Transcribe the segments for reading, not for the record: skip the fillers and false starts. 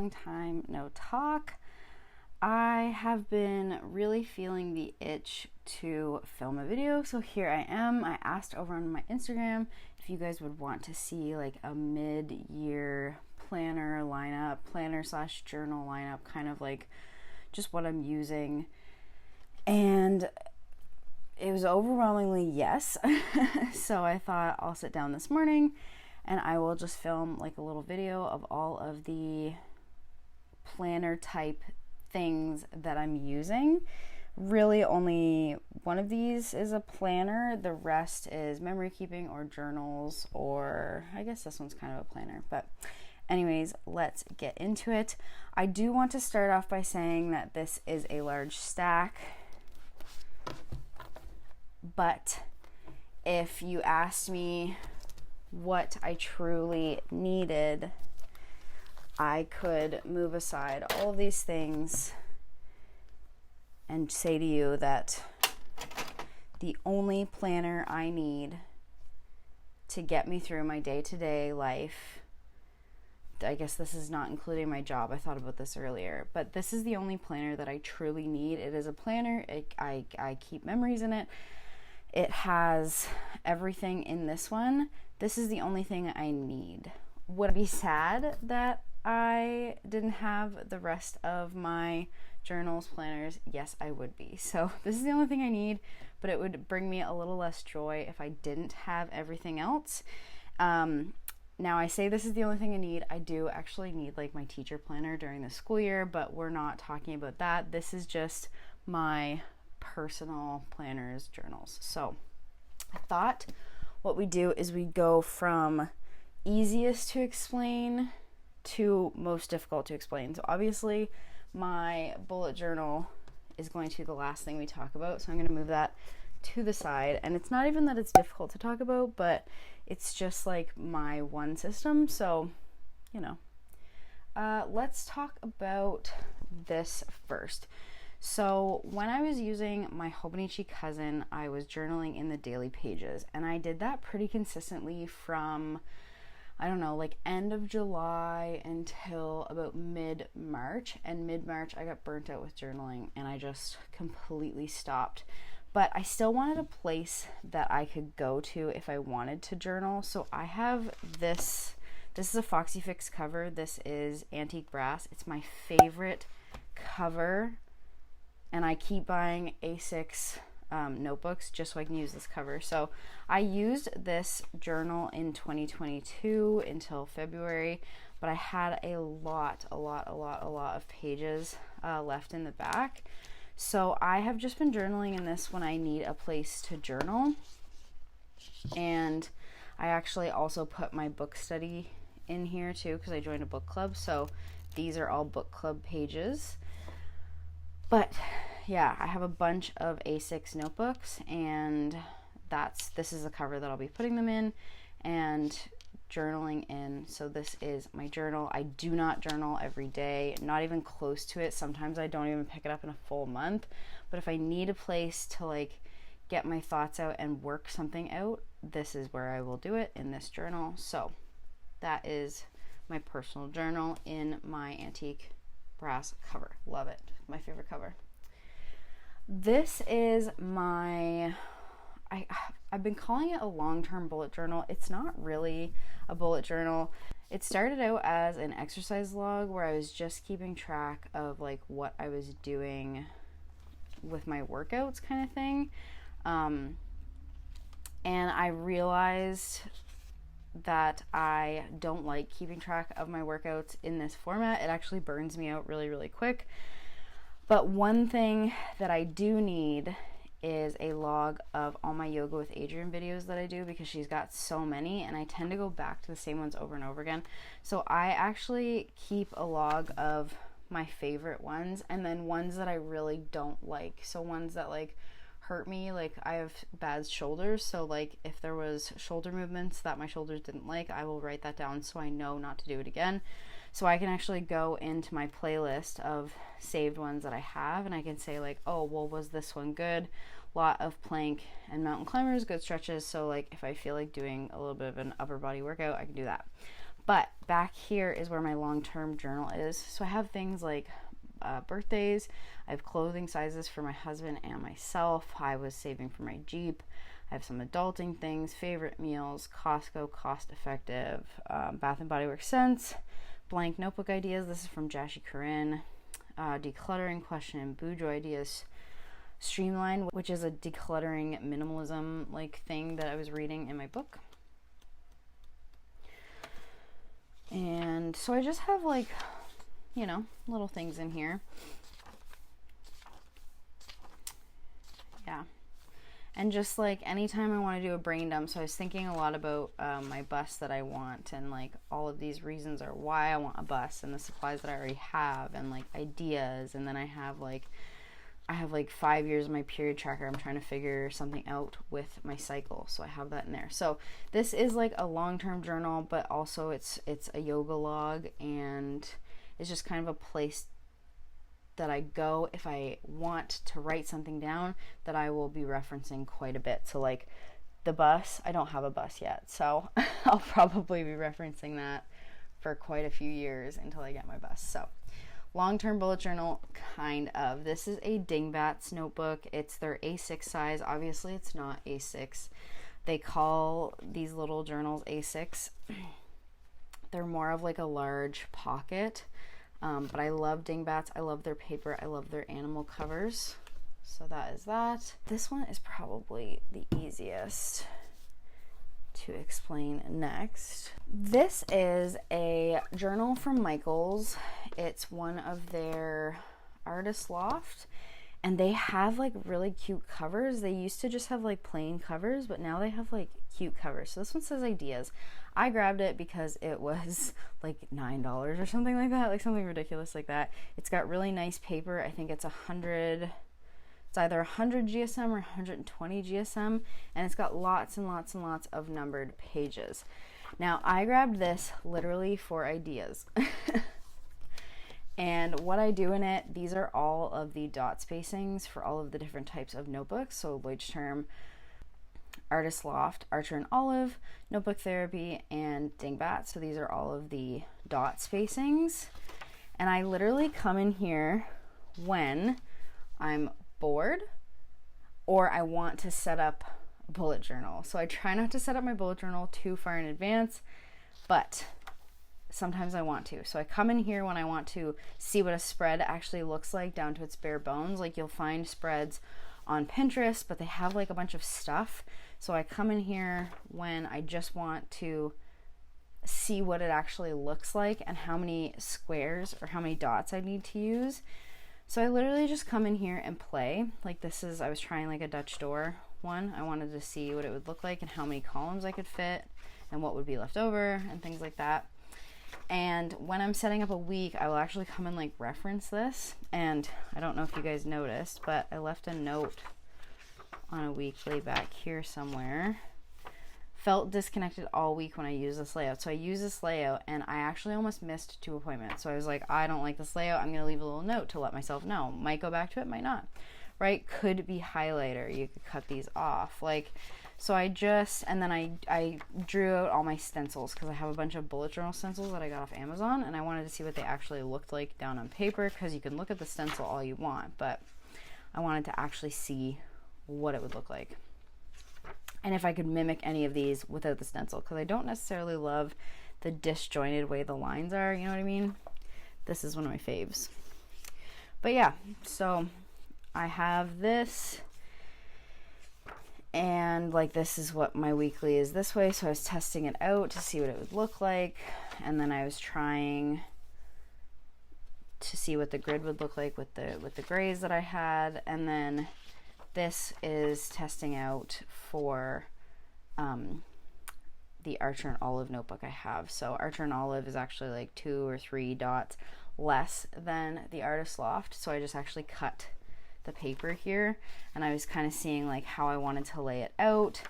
long time no talk. I have been really feeling the itch to film a video, so here I am. I asked over on my Instagram if you guys would want to see like a mid-year planner lineup, planner/journal lineup, kind of like just what I'm using. And it was overwhelmingly yes. So I thought I'll sit down this morning and I will just film like a little video of all of the planner type things that I'm using. Really only one of these is a planner. The rest is memory keeping or journals, or I guess this one's kind of a planner. But anyways, let's get into it. I do want to start off by saying that this is a large stack. But if you asked me what I truly needed, I could move aside all of these things and say to you that the only planner I need to get me through my day-to-day life, I guess this is not including my job, I thought about this earlier, but this is the only planner that I truly need. It is a planner. I keep memories in it. It has everything in this one. This is the only thing I need. Would I be sad that I didn't have the rest of my journals, planners? Yes, I would be. So this is the only thing I need, but it would bring me a little less joy if I didn't have everything else. Now I say this is the only thing I need. I do actually need like my teacher planner during the school year, but we're not talking about that. This is just my personal planners, journals. So I thought what we do is we go from easiest to explain to most difficult to explain. So obviously my bullet journal is going to be the last thing we talk about, so I'm going to move that to the side. And it's not even that it's difficult to talk about, but it's just like my one system. So, you know, let's talk about this first. So when I was using my Hobonichi cousin, I was journaling in the daily pages, and I did that pretty consistently from, I don't know, like end of July until about mid-March. And mid-March I got burnt out with journaling and I just completely stopped. But I still wanted a place that I could go to if I wanted to journal. So I have this is a Foxy Fix cover. This is antique brass. It's my favorite cover. And I keep buying A6 notebooks just so I can use this cover. So I used this journal in 2022 until February, but I had a lot of pages left in the back. So I have just been journaling in this when I need a place to journal. And I actually also put my book study in here too because I joined a book club. So these are all book club pages. But yeah, I have a bunch of A6 notebooks, and this is the cover that I'll be putting them in and journaling in. So this is my journal. I do not journal every day, not even close to it. Sometimes I don't even pick it up in a full month. But if I need a place to like get my thoughts out and work something out, this is where I will do it, in this journal. So that is my personal journal in my antique brass cover. Love it. My favorite cover. This is my, I've been calling it a long-term bullet journal. It's not really a bullet journal. It started out as an exercise log where I was just keeping track of like what I was doing with my workouts kind of thing. And I realized that I don't like keeping track of my workouts in this format. It actually burns me out really, really quick. But one thing that I do need is a log of all my Yoga with Adriene videos that I do, because she's got so many and I tend to go back to the same ones over and over again. So I actually keep a log of my favorite ones and then ones that I really don't like. So ones that like hurt me, like I have bad shoulders, so like if there was shoulder movements that my shoulders didn't like, I will write that down so I know not to do it again. So I can actually go into my playlist of saved ones that I have and I can say like, oh, well, was this one good? Lot of plank and mountain climbers, good stretches. So like if I feel like doing a little bit of an upper body workout, I can do that. But back here is where my long-term journal is. So I have things like birthdays. I have clothing sizes for my husband and myself. I was saving for my Jeep. I have some adulting things, favorite meals, Costco, cost effective, Bath and Body Works scents, blank notebook ideas. This is from Jashi Corinne. Decluttering question and bujo ideas. Streamline, which is a decluttering minimalism like thing that I was reading in my book. And so I just have like, you know, little things in here. Yeah. And just like anytime I want to do a brain dump, so I was thinking a lot about my bus that I want, and like all of these reasons are why I want a bus, and the supplies that I already have, and like ideas. And then I have like 5 years of my period tracker. I'm trying to figure something out with my cycle, so I have that in there. So this is like a long-term journal, but also it's a yoga log, and it's just kind of a place that I go if I want to write something down that I will be referencing quite a bit. So like the bus, I don't have a bus yet, so I'll probably be referencing that for quite a few years until I get my bus. So long-term bullet journal, kind of. This is a Dingbats notebook. It's their A6 size. Obviously it's not A6. They call these little journals A6. They're more of like a large pocket. But I love Dingbats. I love their paper. I love their animal covers. So that is that. This one is probably the easiest to explain next. This is a journal from Michaels. It's one of their artist loft, and they have like really cute covers. They used to just have like plain covers, but now they have like cute covers. So this one says ideas. I grabbed it because it was like $9 or something like that, like something ridiculous like that. It's got really nice paper. I think it's either 100 GSM or 120 GSM, and it's got lots and lots and lots of numbered pages. Now I grabbed this literally for ideas. And what I do in it, these are all of the dot spacings for all of the different types of notebooks. So Leuchtturm, Artist Loft, Archer and Olive, Notebook Therapy, and Dingbat. So these are all of the dot spacings. And I literally come in here when I'm bored or I want to set up a bullet journal. So I try not to set up my bullet journal too far in advance, but sometimes I want to. So I come in here when I want to see what a spread actually looks like down to its bare bones. Like you'll find spreads on Pinterest, but they have like a bunch of stuff. So I come in here when I just want to see what it actually looks like and how many squares or how many dots I need to use. So I literally just come in here and play. Like this is, I was trying like a Dutch door one. I wanted to see what it would look like and how many columns I could fit and what would be left over and things like that. And when I'm setting up a week, I will actually come and like reference this. And I don't know if you guys noticed, but I left a note on a weekly back here somewhere. Felt disconnected all week when I used this layout. So I used this layout and I actually almost missed 2 appointments. So I was like, I don't like this layout. I'm going to leave a little note to let myself know. Might go back to it, might not. Right? Could be highlighter. You could cut these off. Like, so I just, and then I drew out all my stencils because I have a bunch of bullet journal stencils that I got off Amazon, and I wanted to see what they actually looked like down on paper, because you can look at the stencil all you want, but I wanted to actually see what it would look like. And if I could mimic any of these without the stencil, because I don't necessarily love the disjointed way the lines are, you know what I mean? This is one of my faves. But yeah, so I have this, and like this is what my weekly is this way. So I was testing it out to see what it would look like, and then I was trying to see what the grid would look like with the grays that I had, and then this is testing out for the Archer and Olive notebook I have. So Archer and Olive is actually like 2 or 3 dots less than the Artist Loft, so I just actually cut the paper here, and I was kind of seeing like how I wanted to lay it out,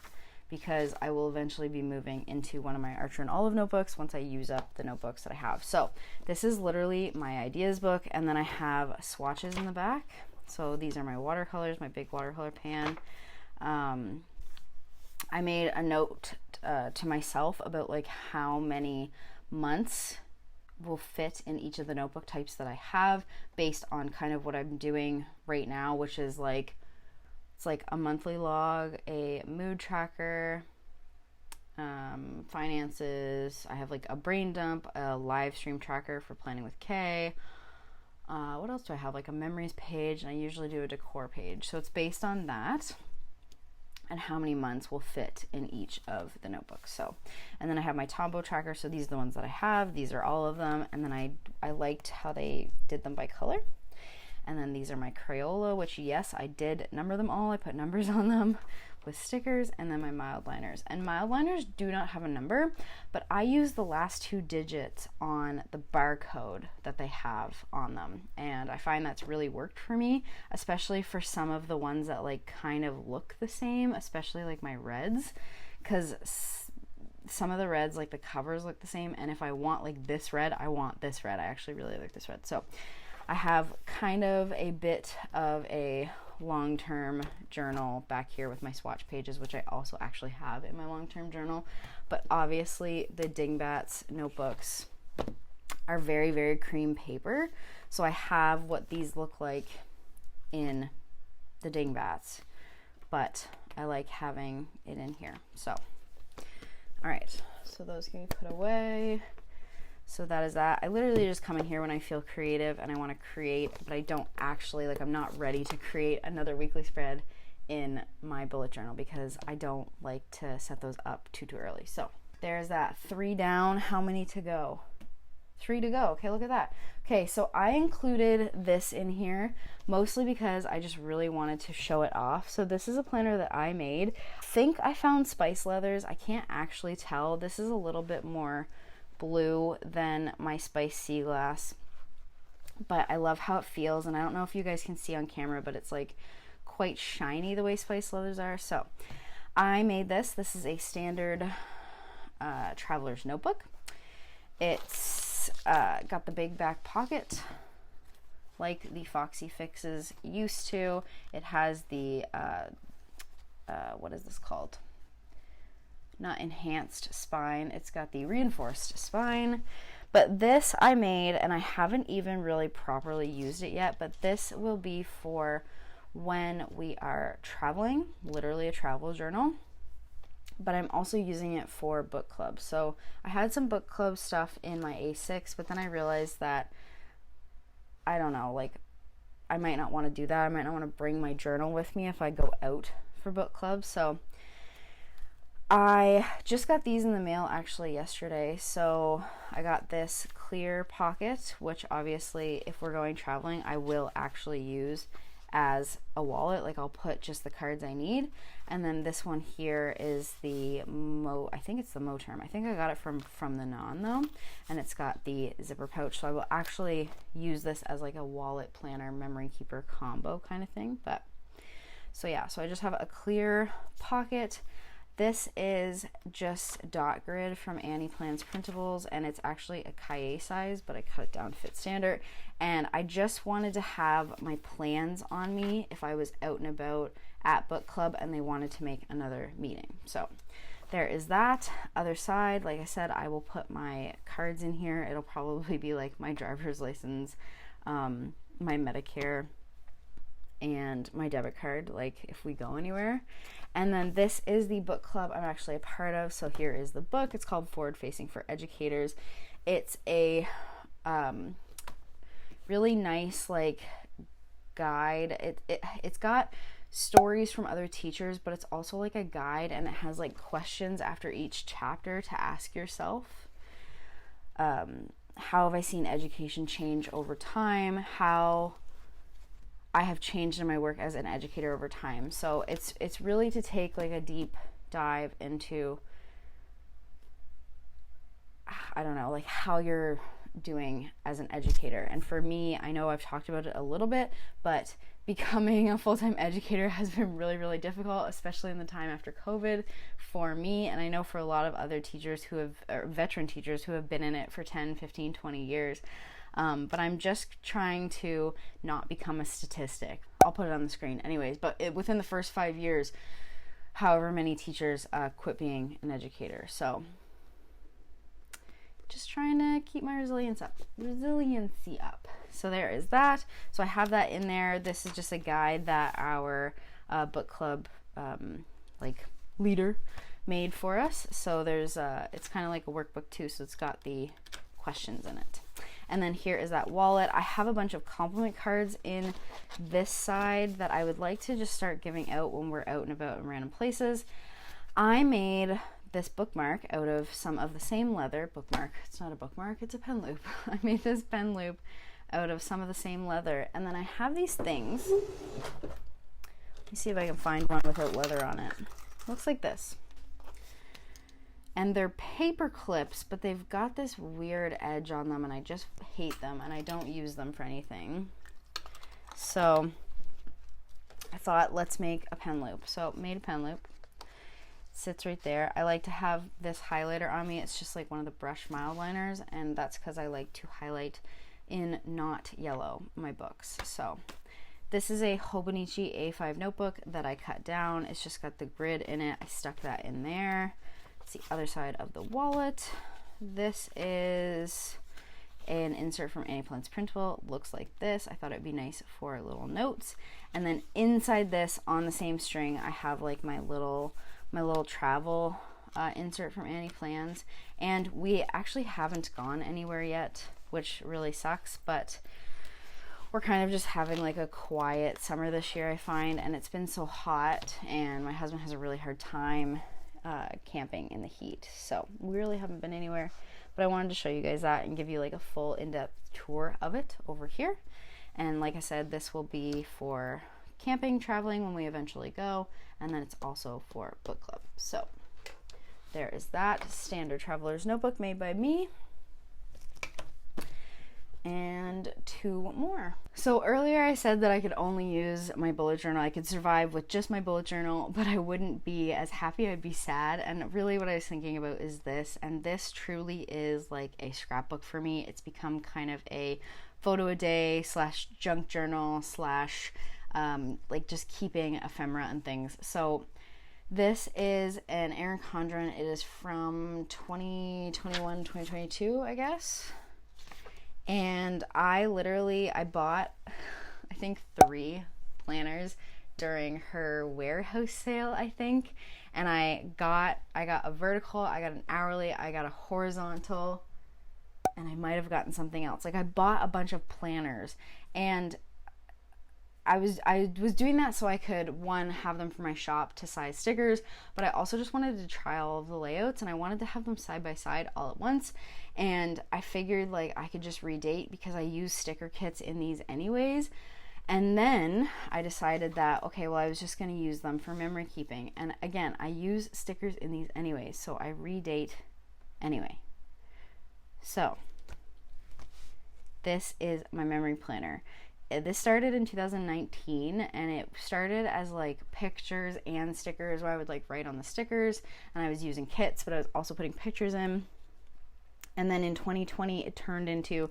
because I will eventually be moving into one of my Archer and Olive notebooks once I use up the notebooks that I have. So this is literally my ideas book, and then I have swatches in the back. So these are my watercolors, my big watercolor pan. I made a note to myself about like how many months will fit in each of the notebook types that I have based on kind of what I'm doing right now, which is like, it's like a monthly log, a mood tracker, finances. I have like a brain dump, a live stream tracker for planning with Kay. What else do I have? Like a memories page, and I usually do a decor page. So it's based on that and how many months will fit in each of the notebooks. So, and then I have my Tombow tracker. So these are the ones that I have. These are all of them. And then I liked how they did them by color. And then these are my Crayola, which yes, I did number them all. I put numbers on them with stickers, and then my mild liners. And mild liners do not have a number, but I use the last 2 digits on the barcode that they have on them. And I find that's really worked for me, especially for some of the ones that like kind of look the same, especially like my reds, because some of the reds, like the covers look the same. And if I want like this red, I want this red. I actually really like this red. So I have kind of a bit of a long-term journal back here with my swatch pages, which I also actually have in my long-term journal. But obviously the Dingbats notebooks are very, very cream paper. So I have what these look like in the Dingbats, but I like having it in here. So, all right, so those can be put away. So that is that. I literally just come in here when I feel creative and I want to create, but I don't actually, like, I'm not ready to create another weekly spread in my bullet journal because I don't like to set those up too early. So there's that. 3 down. How many to go? 3 to go. Okay, look at that. Okay, so I included this in here mostly because I just really wanted to show it off. So this is a planner that I made. I think I found spice leathers. I can't actually tell. This is a little bit more blue than my Spice Sea Glass, but I love how it feels. And I don't know if you guys can see on camera, but it's like quite shiny the way Spice Leathers are. So I made this. This is a standard traveler's notebook. It's got the big back pocket like the Foxy Fixes used to. It has the what is this called? Not enhanced spine. It's got the reinforced spine. But this I made, and I haven't even really properly used it yet, but this will be for when we are traveling, literally a travel journal. But I'm also using it for book club. So I had some book club stuff in my A6, but then I realized that, I don't know, like I might not want to do that. I might not want to bring my journal with me if I go out for book club. So I just got these in the mail actually yesterday. So I got this clear pocket, which obviously if we're going traveling, I will actually use as a wallet. Like I'll put just the cards I need. And then this one here is the I think it's the Moterm. I think I got it from the Non though. And it's got the zipper pouch. So I will actually use this as like a wallet planner memory keeper combo kind of thing. But so yeah, so I just have a clear pocket. This is just dot grid from Annie Plans Printables, and it's actually a Cahiers size, but I cut it down to fit standard. And I just wanted to have my plans on me if I was out and about at book club and they wanted to make another meeting. So there is that. Other side, like I said, I will put my cards in here. It'll probably be like my driver's license, my Medicare, and my debit card, like if we go anywhere. And then this is the book club I'm actually a part of. So here is the book. It's called Forward Facing for Educators. It's a really nice like guide. It's got stories from other teachers, but it's also like a guide, and it has like questions after each chapter to ask yourself. How have I seen education change over time? How I have changed in my work as an educator over time. So it's really to take like a deep dive into, I don't know, like how you're doing as an educator. And for me, I know I've talked about it a little bit, but becoming a full-time educator has been really, really difficult, especially in the time after COVID for me. And I know for a lot of other teachers who have, or veteran teachers who have been in it for 10, 15, 20 years. But I'm just trying to not become a statistic. I'll put it on the screen anyways, but within the first 5 years, however many teachers quit being an educator. So just trying to keep my resiliency up. So there is that. So I have that in there. This is just a guide that our book club like leader made for us. So there's it's kind of like a workbook too, so it's got the questions in it. And then here is that wallet. I have a bunch of compliment cards in this side that I would like to just start giving out when we're out and about in random places. I made this bookmark out of some of the same leather. Bookmark, it's not a bookmark, it's a pen loop. I made this pen loop out of some of the same leather. And then I have these things. Let me see if I can find one without leather on it. Looks like this. And they're paper clips, but they've got this weird edge on them, and I just hate them, and I don't use them for anything. So I thought, let's make a pen loop. So made a pen loop. Sits right there. I like to have this highlighter on me. It's just like one of the brush Mildliners, and that's because I like to highlight in not yellow my books. So this is a Hobonichi A5 notebook that I cut down. It's just got the grid in it. I stuck that in there. It's the other side of the wallet. This is an insert from Annie Plant's Printable. Looks like this. I thought it'd be nice for little notes. And then inside this, on the same string, I have like my little travel insert from Annie Plans. And we actually haven't gone anywhere yet, which really sucks, but we're kind of just having like a quiet summer this year, I find, and it's been so hot, and my husband has a really hard time camping in the heat, so we really haven't been anywhere. But I wanted to show you guys that and give you like a full in-depth tour of it over here. And like I said, this will be for camping, traveling when we eventually go, and then it's also for book club. So there is that standard traveler's notebook made by me. And two more. So earlier I said that I could only use my bullet journal. I could survive with just my bullet journal, but I wouldn't be as happy. I'd be sad. And really what I was thinking about is this. And this truly is like a scrapbook for me. It's become kind of a photo a day / junk journal / like just keeping ephemera and things. So this is an Erin Condren. It is from 2021, 2022, I guess. And I bought, I think 3 planners during her warehouse sale, I think. And I got a vertical, I got an hourly, I got a horizontal, and I might have gotten something else. Like I bought a bunch of planners, and I was doing that so I could, one, have them for my shop to size stickers, but I also just wanted to try all of the layouts, and I wanted to have them side by side all at once. And I figured like I could just redate because I use sticker kits in these anyways. And then I decided that, okay, well, I was just going to use them for memory keeping. And again, I use stickers in these anyways, so I redate anyway. So this is my memory planner. This started in 2019, and it started as like pictures and stickers where I would like write on the stickers, and I was using kits, but I was also putting pictures in. And then in 2020, it turned into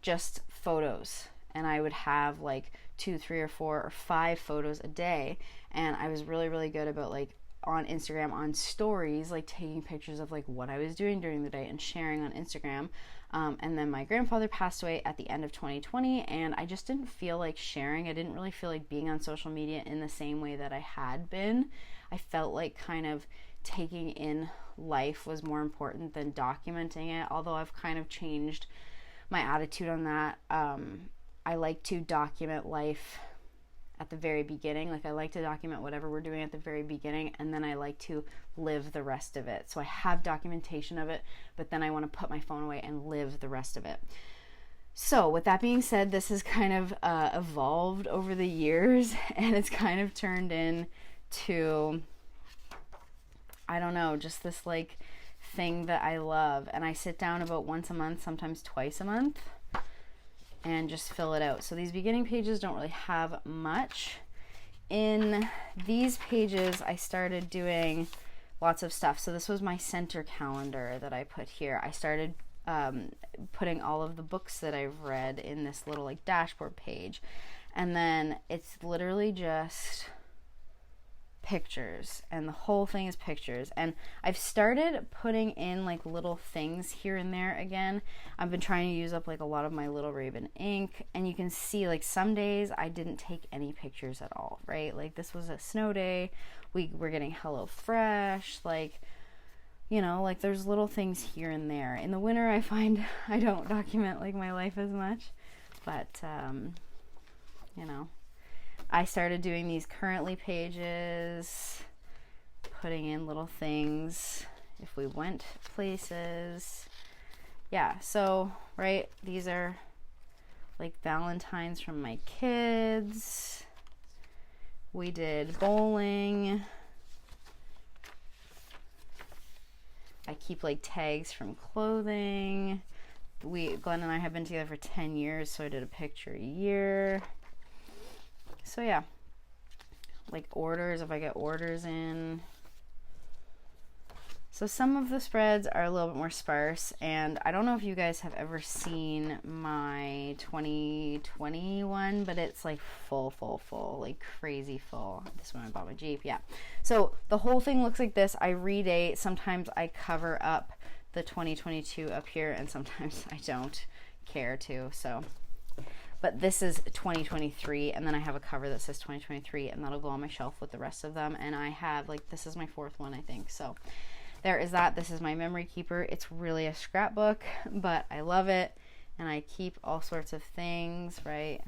just photos, and I would have like 2, 3, or 4 or 5 photos a day. And I was really, really good about like on Instagram, on stories, like taking pictures of like what I was doing during the day and sharing on Instagram. And then my grandfather passed away at the end of 2020, and I just didn't feel like sharing. I didn't really feel like being on social media in the same way that I had been. I felt like kind of taking in life was more important than documenting it, although I've kind of changed my attitude on that. I like to document life at the very beginning. Like I like to document whatever we're doing at the very beginning, and then I like to live the rest of it. So I have documentation of it, but then I want to put my phone away and live the rest of it. So with that being said, this has kind of evolved over the years, and it's kind of turned into, I don't know, just this like thing that I love. And I sit down about once a month, sometimes twice a month, and just fill it out. So these beginning pages don't really have much. In these pages, I started doing lots of stuff. So this was my center calendar that I put here. I started putting all of the books that I've read in this little like dashboard page. And then it's literally just pictures, and the whole thing is pictures. And I've started putting in like little things here and there again. I've been trying to use up like a lot of my Little Raven ink, and you can see like some days I didn't take any pictures at all, right? Like this was a snow day, we were getting Hello Fresh, like, you know, like there's little things here and there. In the winter I find I don't document like my life as much, but you know, I started doing these currently pages, putting in little things if we went places. Yeah, so, right, these are like Valentines from my kids. We did bowling. I keep like tags from clothing. Glenn and I have been together for 10 years, so I did a picture a year. So yeah, like orders, if I get orders in. So some of the spreads are a little bit more sparse, and I don't know if you guys have ever seen my 2021, but it's like full, like crazy full. This one I bought my Jeep, yeah. So the whole thing looks like this. I redate. Sometimes I cover up the 2022 up here, and sometimes I don't care to, so. But this is 2023, and then I have a cover that says 2023, and that'll go on my shelf with the rest of them. And I have, like, this is my 4th one, I think. So there is that. This is my memory keeper. It's really a scrapbook, but I love it, and I keep all sorts of things, right?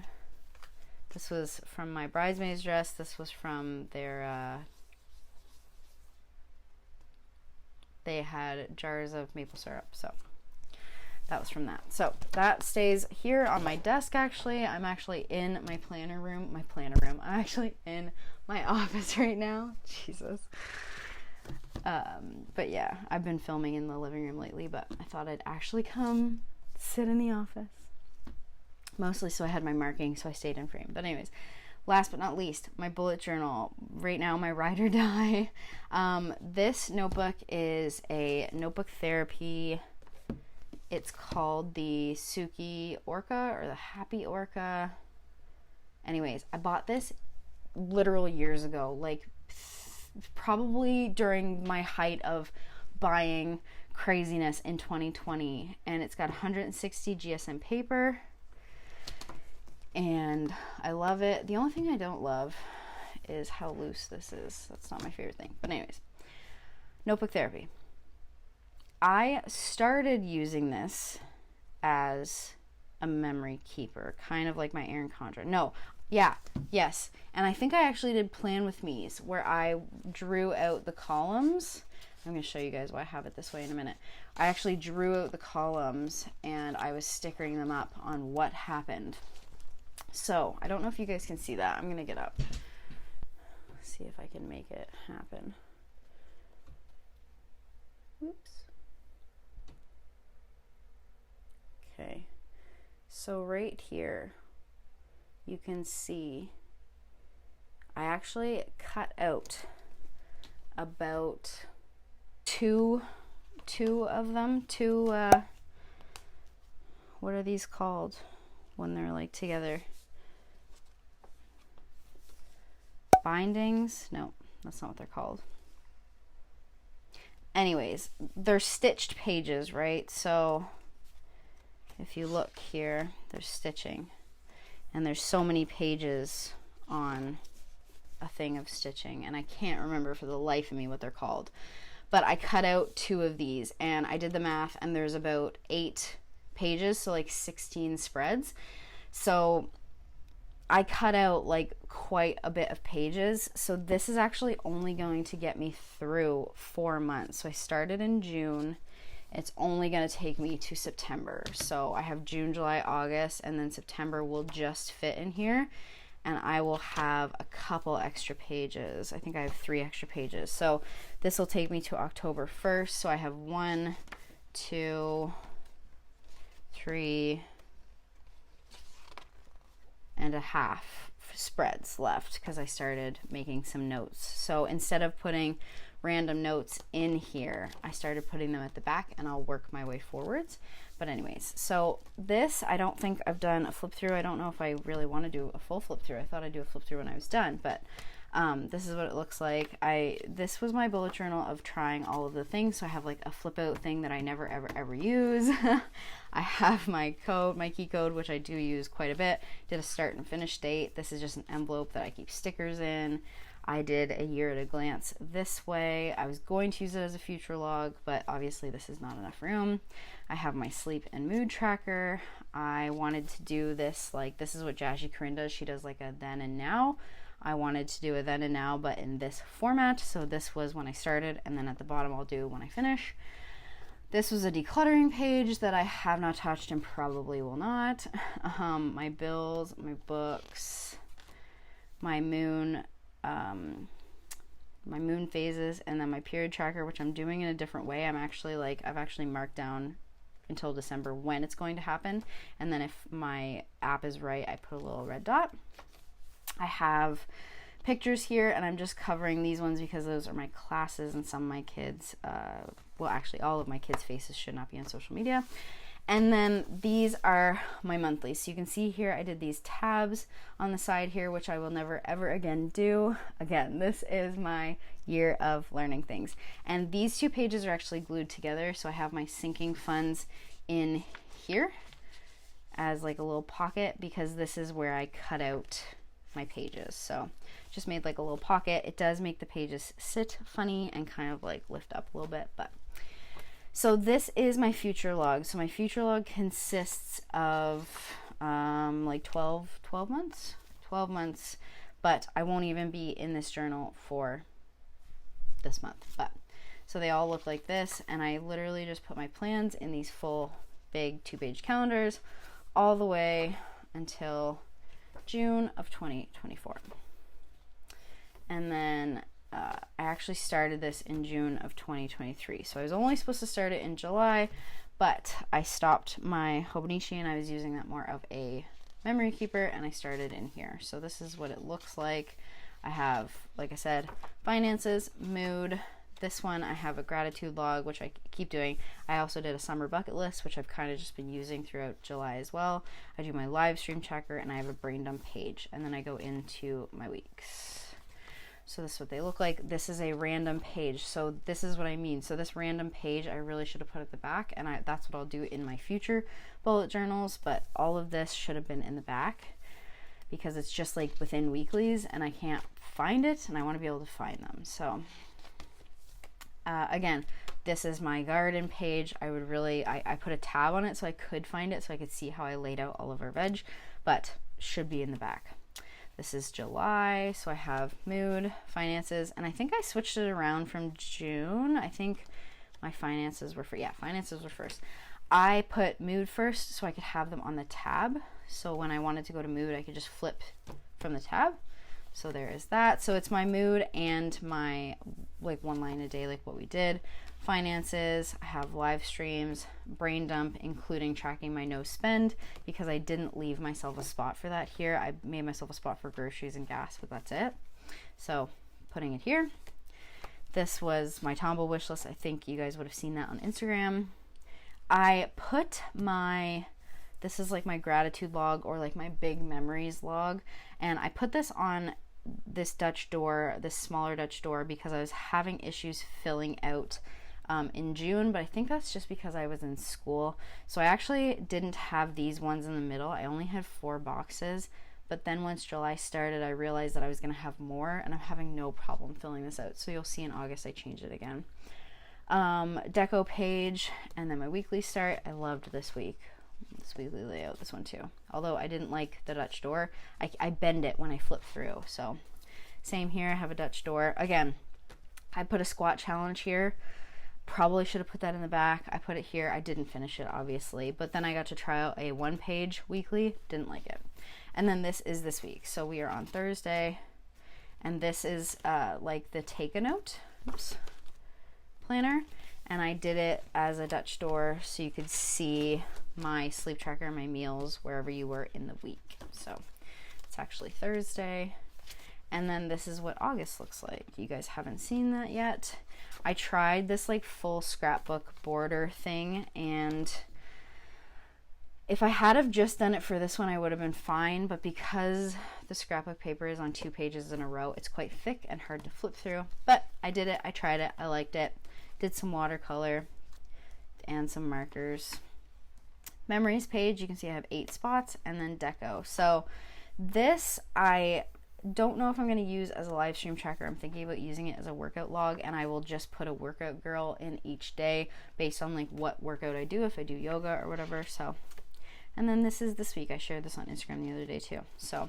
This was from my bridesmaid's dress. This was from their, they had jars of maple syrup, so that was from that. So that stays here on my desk. Actually, I'm actually in my planner room. I'm actually in my office right now. Jesus. But yeah, I've been filming in the living room lately, but I thought I'd actually come sit in the office. Mostly so I had my marking, so I stayed in frame. But anyways, last but not least, my bullet journal. Right now, my ride or die. This notebook is a notebook therapy. It's called the Suki Orca or the Happy Orca. Anyways, I bought this literal years ago, like probably during my height of buying craziness in 2020. And it's got 160 GSM paper. And I love it. The only thing I don't love is how loose this is. That's not my favorite thing. But anyways, notebook therapy. I started using this as a memory keeper, kind of like my Erin Condren. No, yeah, yes. And I think I actually did Plan With Me's, where I drew out the columns. I'm going to show you guys why I have it this way in a minute. I actually drew out the columns, and I was stickering them up on what happened. So, I don't know if you guys can see that. I'm going to get up. See if I can make it happen. Oops. Okay, so right here, you can see I actually cut out about two of them, what are these called when they're like together? Bindings? No, that's not what they're called. Anyways, they're stitched pages, right? So if you look here, there's stitching, and there's so many pages on a thing of stitching, and I can't remember for the life of me what they're called. But I cut out 2 of these, and I did the math, and there's about 8 pages, so like 16 spreads. So I cut out like quite a bit of pages. So this is actually only going to get me through 4 months. So I started in June. It's only going to take me to September. So I have June, July, August, and then September will just fit in here. And I will have a couple extra pages. I think I have 3 extra pages. So this will take me to October 1st. So I have 1, 2, 3 and a half spreads left because I started making some notes. So instead of putting random notes in here, I started putting them at the back, and I'll work my way forwards. But anyways, so this, I don't think I've done a flip through. I don't know if I really want to do a full flip through. I thought I'd do a flip through when I was done, but This is what it looks like. This was my bullet journal of trying all of the things. So I have like a flip out thing that I never ever use. I have my key code, which I do use quite a bit. Did a start and finish date. This is just an envelope that I keep stickers in. I did a year at a glance this way. I was going to use it as a future log, but obviously this is not enough room. I have my sleep and mood tracker. I wanted to do this, like, this is what Jazzy Corinne does. She does like a then and now. I wanted to do a then and now, but in this format. So this was when I started, and then at the bottom I'll do when I finish. This was a decluttering page that I have not touched and probably will not. My bills, my books, my moon phases, and then my period tracker, which I'm doing in a different way. I've actually marked down until December when it's going to happen, and then if my app is right, I put a little red dot. I have pictures here, and I'm just covering these ones because those are my classes and some of my kids, well, actually all of my kids' faces should not be on social media. And then these are my monthlies. So you can see here I did these tabs on the side here, which I will never ever again do. Again, this is my year of learning things. And these two pages are actually glued together. So I have my sinking funds in here as like a little pocket, because this is where I cut out my pages. So just made like a little pocket. It does make the pages sit funny and kind of like lift up a little bit, but so this is my future log. So my future log consists of like 12 months, but I won't even be in this journal for this month. But so they all look like this, and I literally just put my plans in these full big 2-page calendars all the way until June of 2024. And then I actually started this in June of 2023. So I was only supposed to start it in July, but I stopped my Hobonichi and I was using that more of a memory keeper, and I started in here. So this is what it looks like. I have, like I said, finances, mood. This one I have a gratitude log, which I keep doing. I also did a summer bucket list, which I've kind of just been using throughout July as well. I do my live stream tracker, and I have a brain dump page, and then I go into my weeks. So this is what they look like. This is a random page. So this is what I mean. So this random page I really should have put at the back, and that's what I'll do in my future bullet journals, but all of this should have been in the back because it's just like within weeklies and I can't find it, and I want to be able to find them. So again, this is my garden page. I put a tab on it so I could find it, so I could see how I laid out all of our veg, but should be in the back. This is July, so I have mood, finances, and I think I switched it around from June. I think my finances were finances were first. I put mood first so I could have them on the tab. So when I wanted to go to mood, I could just flip from the tab. So there is that. So it's my mood and my like one line a day, like what we did. Finances, I have live streams, brain dump, including tracking my no spend, because I didn't leave myself a spot for that here. I made myself a spot for groceries and gas, but that's it. So putting it here. This was my Tombow wish list. I think you guys would have seen that on Instagram. I put this is like my gratitude log, or like my big memories log, and I put this on this Dutch door, this smaller Dutch door, because I was having issues filling out in June, but I think that's just because I was in school. So I actually didn't have these ones in the middle. I only had 4 boxes, but then once July started, I realized that I was going to have more, and I'm having no problem filling this out. So you'll see in August I changed it again. Deco page, and then my weekly start. I loved this weekly layout, this one too. Although I didn't like the Dutch door. I bend it when I flip through. So same here, I have a Dutch door. Again, I put a squat challenge here. Probably should have put that in the back. I put it here. I didn't finish it, obviously, but then I got to try out a 1-page weekly. Didn't like it. And then this is this week. So we are on Thursday, and this is like the take a note planner, and I did it as a Dutch door so you could see my sleep tracker and my meals wherever you were in the week. So it's actually Thursday. And then this is what August looks like. You guys haven't seen that yet. I tried this like full scrapbook border thing, and if I had have just done it for this one, I would have been fine, but because the scrapbook paper is on 2 pages in a row. It's quite thick and hard to flip through, but I did it. I tried it. I liked it. Did some watercolor and some markers. Memories page, you can see I have 8 spots, and then deco. So this I don't know if I'm going to use as a live stream tracker. I'm thinking about using it as a workout log, and I will just put a workout girl in each day based on like what workout I do, if I do yoga or whatever. So, and then this is this week. I shared this on Instagram the other day too. So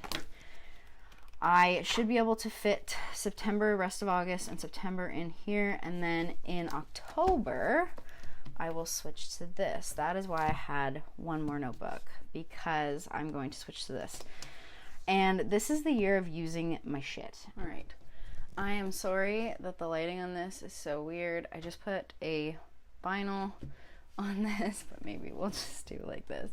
I should be able to fit September, rest of August, and September in here, and then in October I will switch to this. That is why I had one more notebook, because I'm going to switch to this. And this is the year of using my shit. All right. I am sorry that the lighting on this is so weird. I just put a vinyl on this, but maybe we'll just do like this.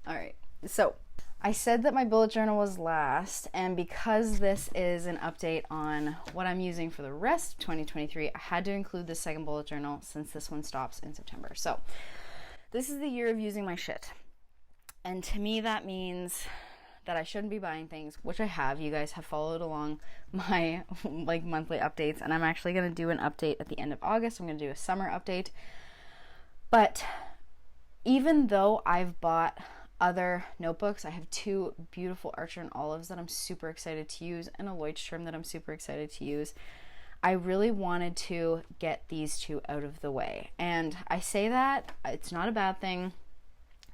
All right. So I said that my bullet journal was last, and because this is an update on what I'm using for the rest of 2023, I had to include the second bullet journal since this one stops in September. So this is the year of using my shit. And to me, that means that I shouldn't be buying things, which I have. You guys have followed along my like monthly updates, and I'm actually going to do an update at the end of August. I'm going to do a summer update. But even though I've bought other notebooks, I have 2 beautiful Archer and Olives that I'm super excited to use, and a Leuchtturm that I'm super excited to use. I really wanted to get these 2 out of the way. And I say that, it's not a bad thing.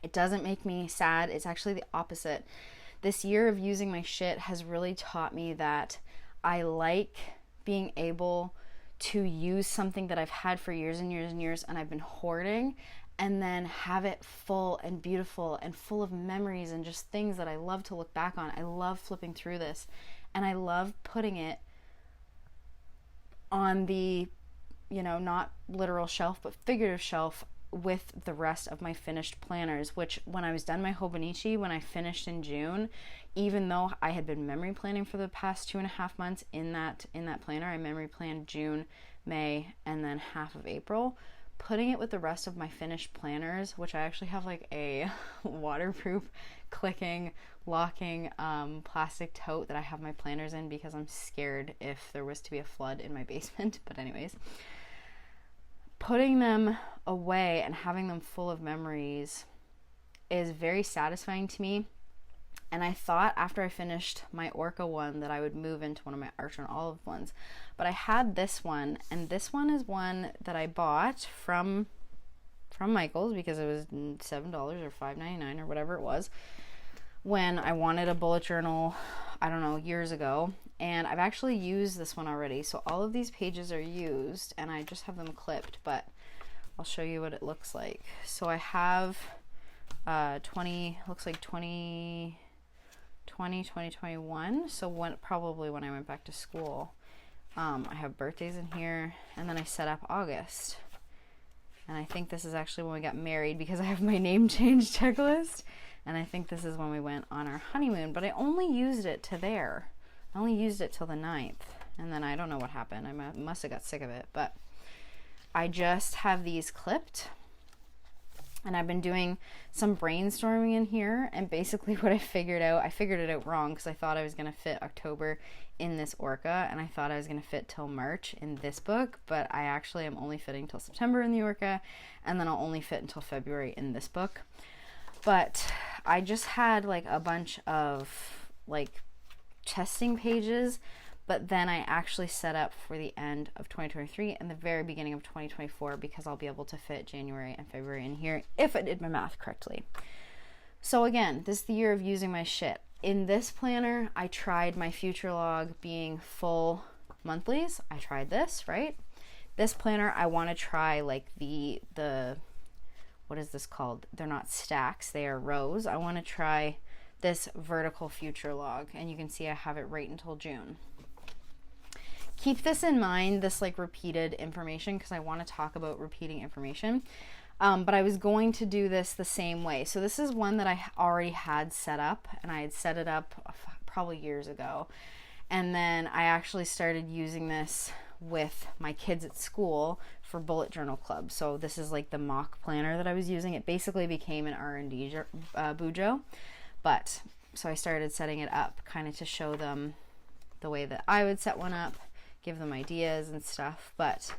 It doesn't make me sad. It's actually the opposite. This year of using my shit has really taught me that I like being able to use something that I've had for years and years and years, and I've been hoarding, and then have it full and beautiful and full of memories and just things that I love to look back on. I love flipping through this, and I love putting it on the, you know, not literal shelf, but figurative shelf with the rest of my finished planners, which when I was done my Hobonichi, when I finished in June, even though I had been memory planning for the past 2.5 months in that planner, I memory planned June, May, and then half of April, putting it with the rest of my finished planners, which I actually have like a waterproof clicking, locking plastic tote that I have my planners in because I'm scared if there was to be a flood in my basement. But anyways, putting them away and having them full of memories is very satisfying to me. And I thought after I finished my Orca one that I would move into one of my Archer and Olive ones. But I had this one, and this one is one that I bought from Michael's because it was $7 or $5.99 or whatever it was when I wanted a bullet journal, I don't know, years ago. And I've actually used this one already. So all of these pages are used, and I just have them clipped, but I'll show you what it looks like. So I have 2021. So probably when I went back to school. I have birthdays in here, and then I set up August. And I think this is actually when we got married because I have my name change checklist. And I think this is when we went on our honeymoon, but I only used it to there. I only used it till the 9th, and then I don't know what happened. I must have got sick of it, but I just have these clipped, and I've been doing some brainstorming in here, and basically what I figured it out wrong because I thought I was going to fit October in this Orca, and I thought I was going to fit till March in this book, but I actually am only fitting till September in the Orca, and then I'll only fit until February in this book. But I just had like a bunch of like testing pages, but then I actually set up for the end of 2023 and the very beginning of 2024 because I'll be able to fit January and February in here if I did my math correctly. So again, this is the year of using my shit. In this planner, I tried my future log being full monthlies. I tried this, right? This planner, I want to try like the what is this called? They're not stacks, they are rows. I want to try this vertical future log, and you can see I have it right until June. Keep this in mind, this like repeated information, because I want to talk about repeating information. But I was going to do this the same way. So this is one that I already had set up, and I had set it up probably years ago. And then I actually started using this with my kids at school for bullet journal club. So this is like the mock planner that I was using. It basically became an R&D bujo. But So I started setting it up kind of to show them the way that I would set one up, give them ideas and stuff. But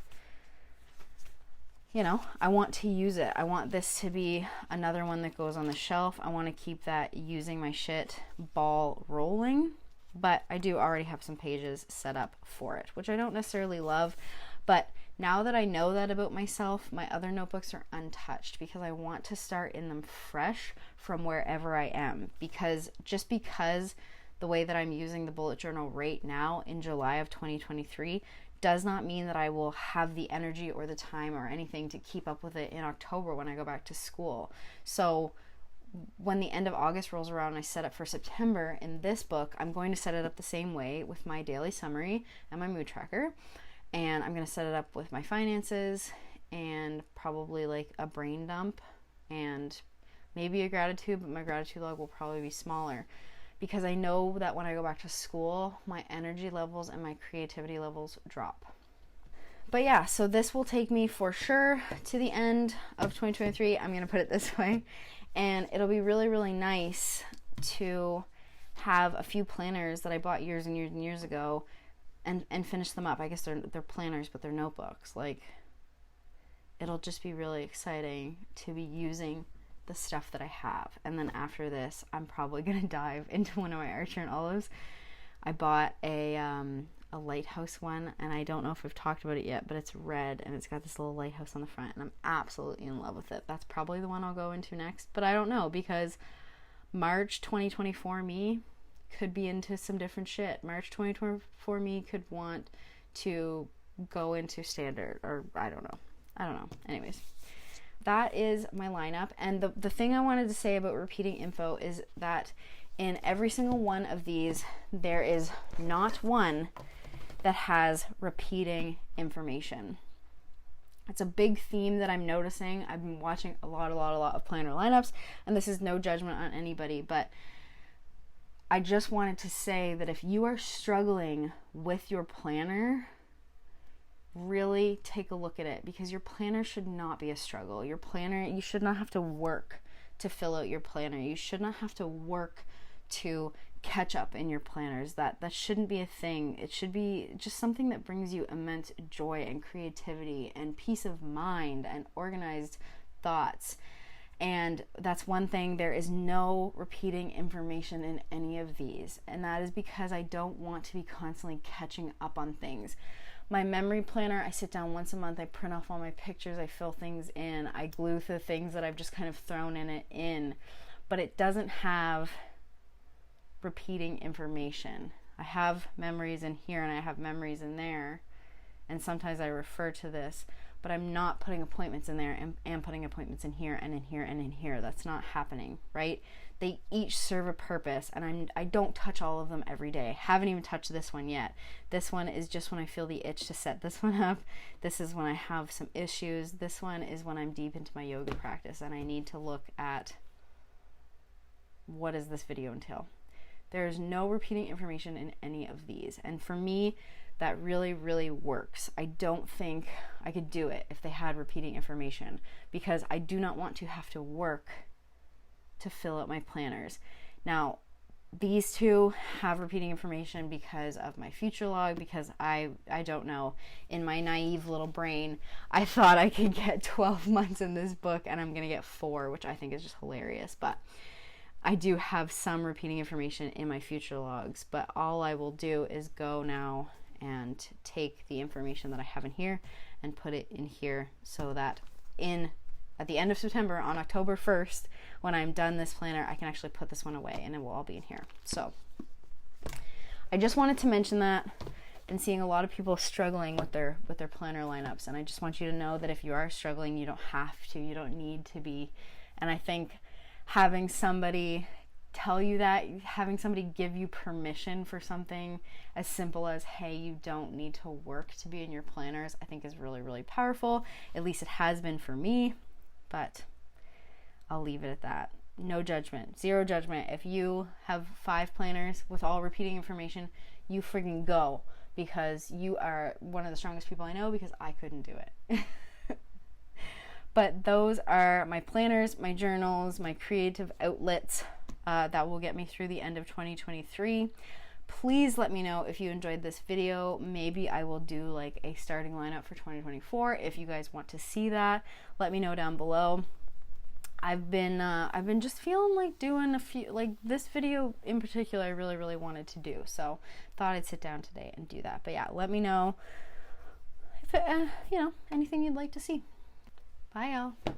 you know, I want to use it. I want this to be another one that goes on the shelf. I want to keep that using my shit ball rolling. But I do already have some pages set up for it, which I don't necessarily love. But now that I know that about myself, my other notebooks are untouched because I want to start in them fresh from wherever I am. Because just because the way that I'm using the bullet journal right now in July of 2023 does not mean that I will have the energy or the time or anything to keep up with it in October when I go back to school. So when the end of August rolls around and I set up for September in this book, I'm going to set it up the same way with my daily summary and my mood tracker. And I'm going to set it up with my finances and probably like a brain dump and maybe a gratitude, but my gratitude log will probably be smaller. Because I know that when I go back to school, my energy levels and my creativity levels drop. But yeah, so this will take me for sure to the end of 2023. I'm going to put it this way. And it'll be really, really nice to have a few planners that I bought years and years and years ago and finish them up. I guess they're planners, but they're notebooks. Like, it'll just be really exciting to be using the stuff that I have. And then after this, I'm probably gonna dive into one of my Archer and Olives. I bought a lighthouse one, and I don't know if I've talked about it yet, but it's red and it's got this little lighthouse on the front, and I'm absolutely in love with it. That's probably the one I'll go into next, but I don't know, because March 2024 me could be into some different shit. March 2024 me could want to go into standard, or I don't know. Anyways, that is my lineup. And the thing I wanted to say about repeating info is that in every single one of these, there is not one that has repeating information. It's a big theme that I'm noticing. I've been watching a lot of planner lineups, and this is no judgment on anybody, but I just wanted to say that if you are struggling with your planner, really take a look at it, because your planner should not be a struggle. Your planner, you should not have to work to fill out your planner. You should not have to work to catch up in your planners. That shouldn't be a thing. It should be just something that brings you immense joy and creativity and peace of mind and organized thoughts. And that's one thing. There is no repeating information in any of these, and that is because I don't want to be constantly catching up on things. My memory planner, I sit down once a month, I print off all my pictures, I fill things in, I glue the things that I've just kind of thrown in, but it doesn't have repeating information. I have memories in here and I have memories in there, and sometimes I refer to this, but I'm not putting appointments in there and putting appointments in here and in here and in here. That's not happening, right? They each serve a purpose, and I don't touch all of them every day. I haven't even touched this one yet. This one is just when I feel the itch to set this one up. This is when I have some issues. This one is when I'm deep into my yoga practice and I need to look at what does this video entail. There is no repeating information in any of these, and for me, that really, really works. I don't think I could do it if they had repeating information, because I do not want to have to work to fill out my planners. Now, these two have repeating information because of my future log, because I don't know, in my naive little brain, I thought I could get 12 months in this book, and I'm gonna get 4, which I think is just hilarious. But I do have some repeating information in my future logs, but all I will do is go now and take the information that I have in here and put it in here, so that at the end of September, on October 1st, when I'm done this planner, I can actually put this one away and it will all be in here. So I just wanted to mention that. Been seeing a lot of people struggling with their planner lineups, and I just want you to know that if you are struggling, you don't have to, you don't need to be. And I think having somebody tell you that, having somebody give you permission for something as simple as, hey, you don't need to work to be in your planners, I think is really, really powerful. At least it has been for me, but I'll leave it at that. No judgment, zero judgment. If you have 5 planners with all repeating information, you friggin' go, because you are one of the strongest people I know, because I couldn't do it. But those are my planners, my journals, my creative outlets that will get me through the end of 2023. Please let me know if you enjoyed this video. Maybe I will do like a starting lineup for 2024. If you guys want to see that, let me know down below. I've been just feeling like doing a few, like this video in particular I really wanted to do, so thought I'd sit down today and do that. But yeah, let me know if it, you know, anything you'd like to see. Bye y'all.